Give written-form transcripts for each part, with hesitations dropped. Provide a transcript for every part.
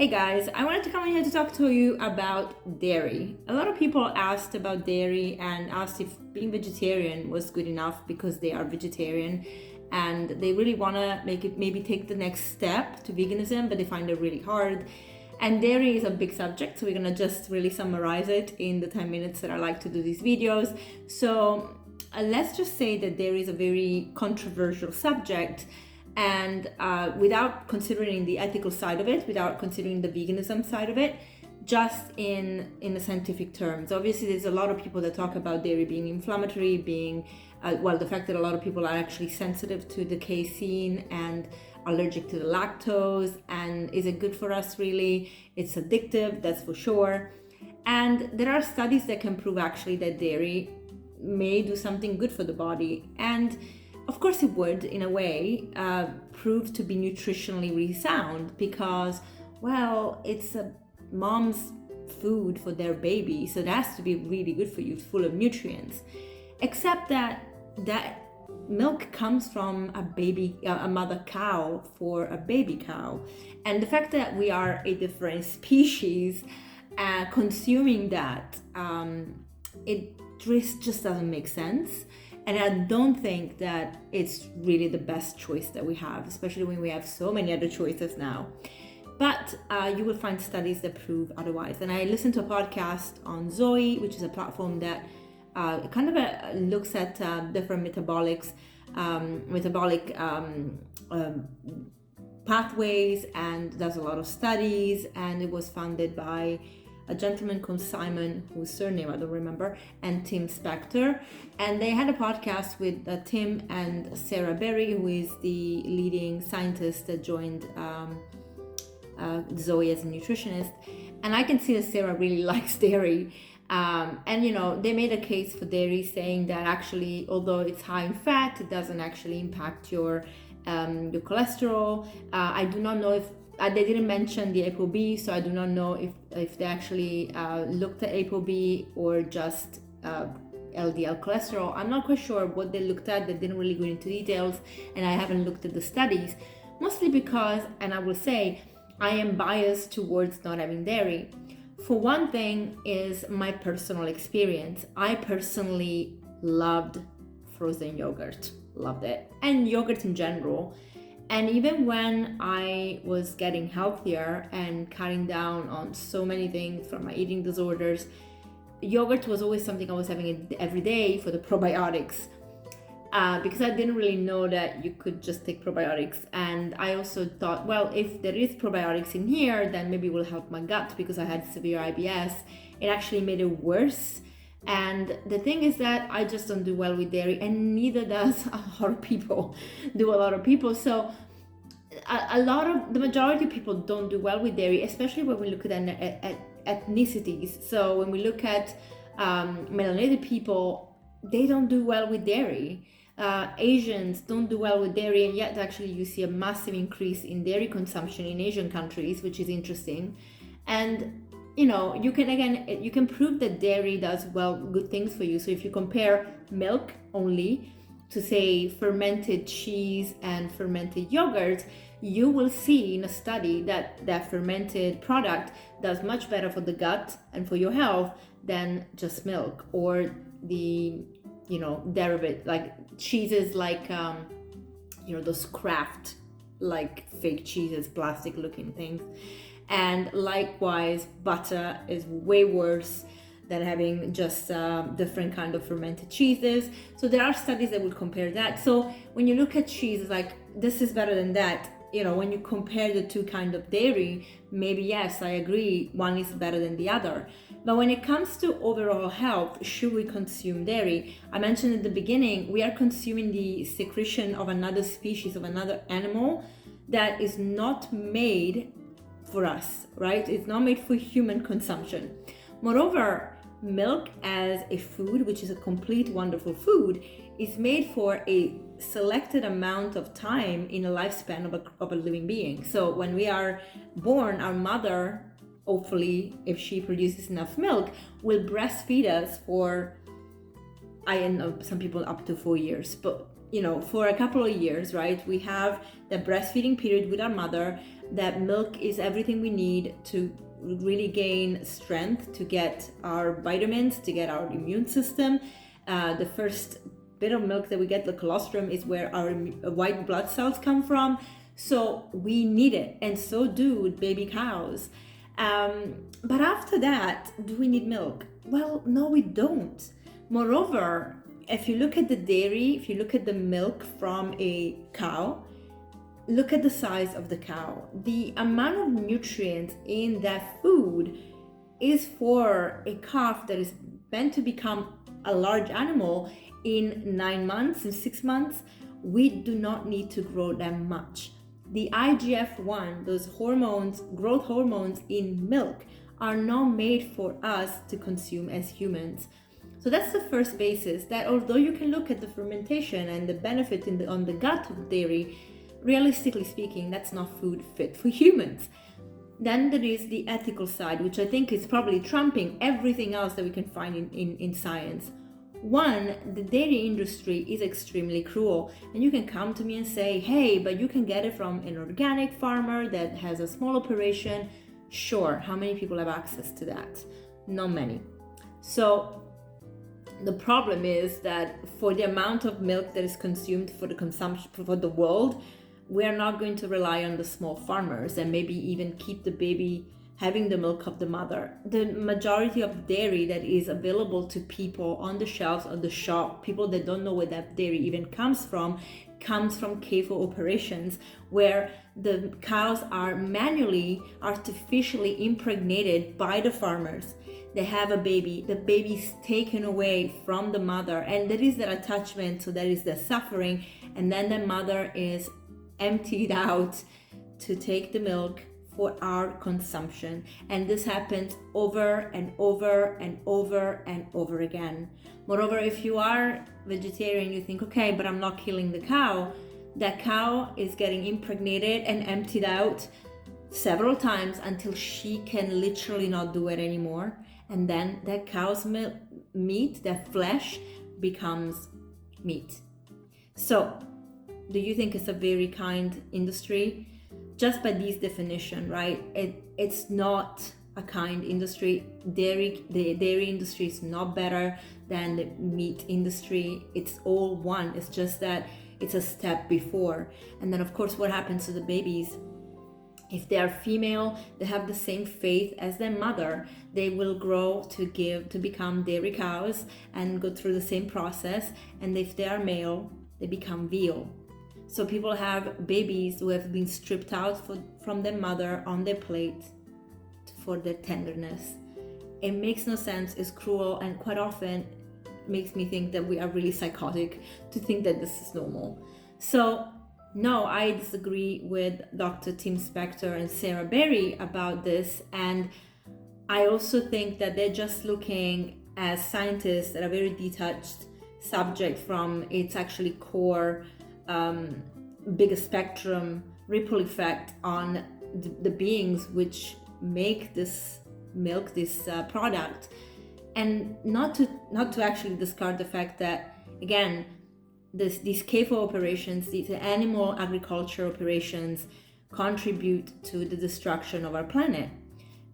Hey guys, I wanted to come in here to talk to you about dairy. A lot of people asked about dairy and asked if being vegetarian was good enough because they are vegetarian and they really want to make it maybe take the next step to veganism, but they find it really hard. And dairy is a big subject, so we're going to just really summarize it in the 10 minutes that I like to do these videos. So let's just say that dairy is a very controversial subject. And without considering the ethical side of it, without considering the veganism side of it, just in the scientific terms. Obviously, there's a lot of people that talk about dairy being inflammatory, being, the fact that a lot of people are actually sensitive to the casein and allergic to the lactose. And is it good for us really? It's addictive, that's for sure. And there are studies that can prove actually that dairy may do something good for the body. And of course it would, in a way, prove to be nutritionally really sound because, well, it's a mom's food for their baby, so it has to be really good for you, it's full of nutrients. Except that milk comes from a mother cow for a baby cow. And the fact that we are a different species consuming that, it just doesn't make sense. And I don't think that it's really the best choice that we have, especially when we have so many other choices now. But you will find studies that prove otherwise. And I listened to a podcast on Zoe, which is a platform that looks at different metabolic pathways and does a lot of studies. And it was founded by a gentleman called Simon, whose surname I don't remember, and Tim Spector. And they had a podcast with Tim and Sarah Berry, who is the leading scientist that joined Zoe as a nutritionist. And I can see that Sarah really likes dairy. And they made a case for dairy, saying that actually, although it's high in fat, it doesn't actually impact your cholesterol. I do not know if they didn't mention the ApoB, so I do not know if they actually looked at ApoB or just LDL cholesterol. I'm not quite sure what they looked at. They didn't really go into details, and I haven't looked at the studies, mostly because, and I will say, I am biased towards not having dairy. For one thing is my personal experience. I personally loved frozen yogurt, loved it, and yogurt in general. And even when I was getting healthier and cutting down on so many things from my eating disorders, yogurt was always something I was having every day for the probiotics, because I didn't really know that you could just take probiotics. And I also thought, well, if there is probiotics in here, then maybe it will help my gut because I had severe IBS. It actually made it worse. And the thing is that I just don't do well with dairy, and neither does a lot of people. So the majority of people don't do well with dairy, especially when we look at ethnicities. So when we look at melanated people, they don't do well with dairy. Asians don't do well with dairy, and yet actually you see a massive increase in dairy consumption in Asian countries, which is interesting. And you can prove that dairy does good things for you. So if you compare milk only to, say, fermented cheese and fermented yogurt, you will see in a study that fermented product does much better for the gut and for your health than just milk or the derivative like cheeses, like those Kraft like fake cheeses, plastic looking things. And likewise, butter is way worse than having just different kind of fermented cheeses. So there are studies that will compare that. So when you look at cheese, it's like, this is better than that. When you compare the two kind of dairy, maybe yes, I agree, one is better than the other. But when it comes to overall health, should we consume dairy? I mentioned at the beginning, we are consuming the secretion of another species, of another animal that is not made for us, right? It's not made for human consumption. Moreover, milk as a food, which is a complete wonderful food, is made for a selected amount of time in a lifespan of a living being. So when we are born, our mother, hopefully, if she produces enough milk, will breastfeed us for, I know some people up to 4 years, but for a couple of years, right, we have the breastfeeding period with our mother, that milk is everything we need to really gain strength, to get our vitamins, to get our immune system. The first bit of milk that we get, the colostrum, is where our white blood cells come from. So we need it, and so do baby cows. But after that, do we need milk? Well, no, we don't. Moreover, if you look at the dairy, if you look at the milk from a cow, look at the size of the cow. The amount of nutrients in that food is for a calf that is meant to become a large animal in 9 months, in 6 months. We do not need to grow them much. The IGF-1, those hormones, growth hormones in milk, are not made for us to consume as humans. So that's the first basis, that although you can look at the fermentation and the benefit on the gut of dairy, realistically speaking, that's not food fit for humans. Then there is the ethical side, which I think is probably trumping everything else that we can find in science. One, the dairy industry is extremely cruel, and you can come to me and say, hey, but you can get it from an organic farmer that has a small operation. Sure, how many people have access to that? Not many. So the problem is that for the amount of milk that is consumed for the consumption for the world, we are not going to rely on the small farmers and maybe even keep the baby having the milk of the mother. The majority of dairy that is available to people on the shelves of the shop, people that don't know where that dairy even comes from CAFO operations, where the cows are manually, artificially impregnated by the farmers. They have a baby, the baby's taken away from the mother, and there is that attachment, so there is the suffering, and then the mother is emptied out to take the milk for our consumption. And this happens over and over and over and over again. Moreover, if you are vegetarian, you think, okay, but I'm not killing the cow. That cow is getting impregnated and emptied out several times until she can literally not do it anymore. And then that cow's meat, that flesh, becomes meat. So, do you think it's a very kind industry? Just by this definition, right? It's not a kind industry. The dairy industry is not better than the meat industry. It's all one. It's just that it's a step before. And then, of course, what happens to the babies? If they are female, they have the same fate as their mother. They will grow to become dairy cows and go through the same process. And if they are male, they become veal. So people have babies who have been stripped out from their mother on their plate for their tenderness. It makes no sense, it's cruel, and quite often makes me think that we are really psychotic to think that this is normal. So no, I disagree with Dr. Tim Spector and Sarah Berry about this, and I also think that they're just looking as scientists at a very detached subject from its actually core bigger spectrum ripple effect on the beings which make this milk, this product, and not to actually discard the fact that, again, these CAFO operations, these animal agriculture operations, contribute to the destruction of our planet.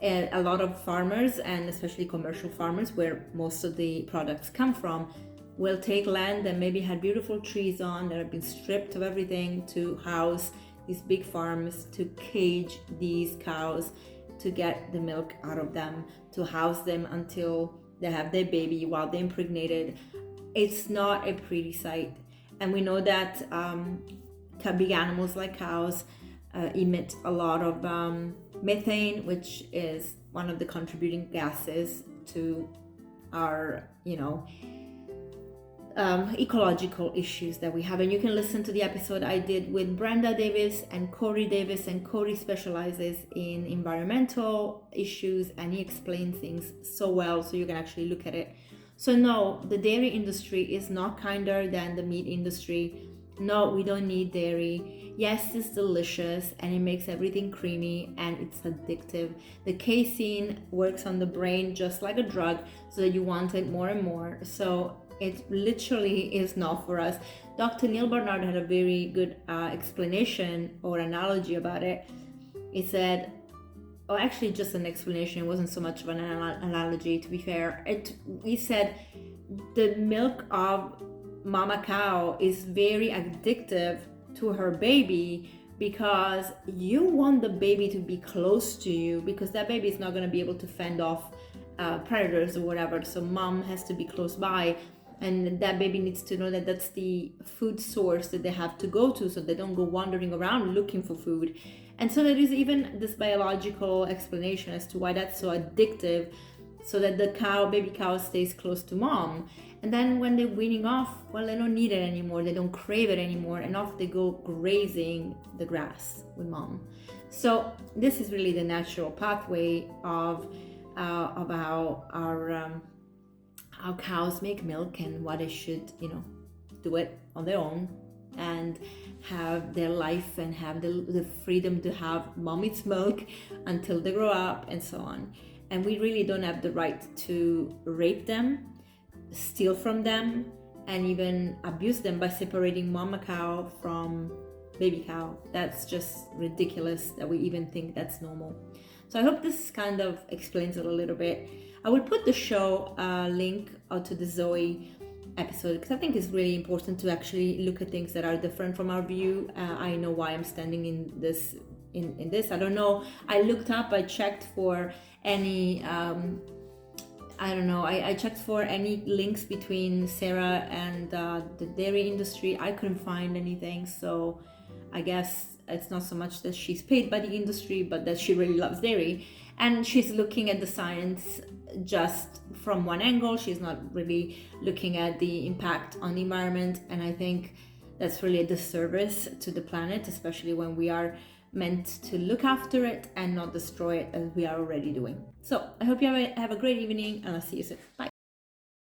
And a lot of farmers, and especially commercial farmers, where most of the products come from, will take land that maybe had beautiful trees on that have been stripped of everything to house these big farms, to cage these cows, to get the milk out of them, to house them until they have their baby while they're impregnated. It's not a pretty sight. And we know that big animals like cows emit a lot of methane, which is one of the contributing gases to our, ecological issues that we have. And you can listen to the episode I did with Brenda Davis and Corey Davis, and Corey specializes in environmental issues and he explains things so well, so you can actually look at it. So no, the dairy industry is not kinder than the meat industry. No, we don't need dairy. Yes, it's delicious and it makes everything creamy and it's addictive. The casein works on the brain just like a drug, so that you want it more and more. So It literally is not for us. Dr. Neil Barnard had a very good explanation or analogy about it. He said, or actually just an explanation, it wasn't so much of an analogy, to be fair. He said the milk of mama cow is very addictive to her baby, because you want the baby to be close to you, because that baby is not going to be able to fend off predators or whatever. So mom has to be close by, and that baby needs to know that that's the food source that they have to go to, so they don't go wandering around looking for food. And so there is even this biological explanation as to why that's so addictive, so that the baby cow stays close to mom. And then when they're weaning off, well, they don't need it anymore, they don't crave it anymore, and off they go grazing the grass with mom. So this is really the natural pathway of how how cows make milk, and why they should, do it on their own and have their life and have the freedom to have mommy's milk until they grow up and so on. And we really don't have the right to rape them, steal from them, and even abuse them by separating mama cow from baby cow. That's just ridiculous that we even think that's normal. So I hope this kind of explains it a little bit. I will put the show link to the Zoe episode, because I think it's really important to actually look at things that are different from our view. I know why I'm standing in this. I don't know. I looked up. I checked for any. I checked for any links between Sarah and the dairy industry. I couldn't find anything. So I guess it's not so much that she's paid by the industry, but that she really loves dairy, and she's looking at the science just from one angle. She's not really looking at the impact on the environment, and I think that's really a disservice to the planet, especially when we are meant to look after it and not destroy it as we are already doing. So I hope you have a great evening, and I'll see you soon. Bye.